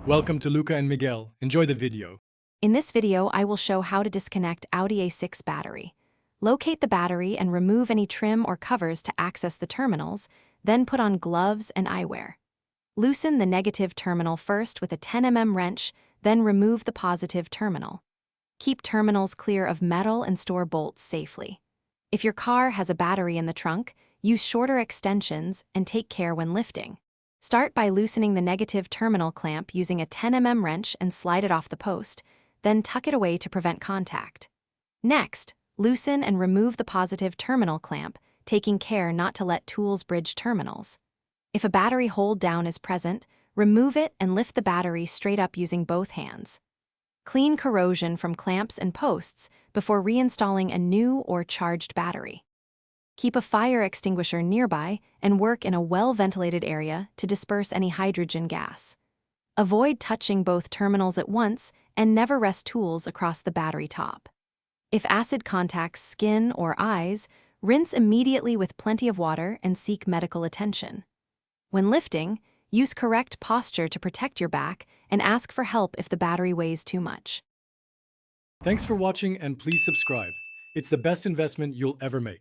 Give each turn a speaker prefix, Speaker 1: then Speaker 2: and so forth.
Speaker 1: Welcome to Luca and Miguel. Enjoy the video.
Speaker 2: In this video, I will show how to disconnect Audi A6 battery. Locate the battery and remove any trim or covers to access the terminals, then put on gloves and eyewear. Loosen the negative terminal first with a 10 mm wrench, then remove the positive terminal. Keep terminals clear of metal and store bolts safely. If your car has a battery in the trunk, use shorter extensions and take care when lifting. Start by loosening the negative terminal clamp using a 10 mm wrench and slide it off the post, then tuck it away to prevent contact. Next, loosen and remove the positive terminal clamp, taking care not to let tools bridge terminals. If a battery hold down is present, remove it and lift the battery straight up using both hands. Clean corrosion from clamps and posts before reinstalling a new or charged battery. Keep a fire extinguisher nearby and work in a well-ventilated area to disperse any hydrogen gas. Avoid touching both terminals at once and never rest tools across the battery top. If acid contacts skin or eyes, rinse immediately with plenty of water and seek medical attention. When lifting, use correct posture to protect your back and ask for help if the battery weighs too much.
Speaker 1: Thanks for watching and please subscribe. It's the best investment you'll ever make.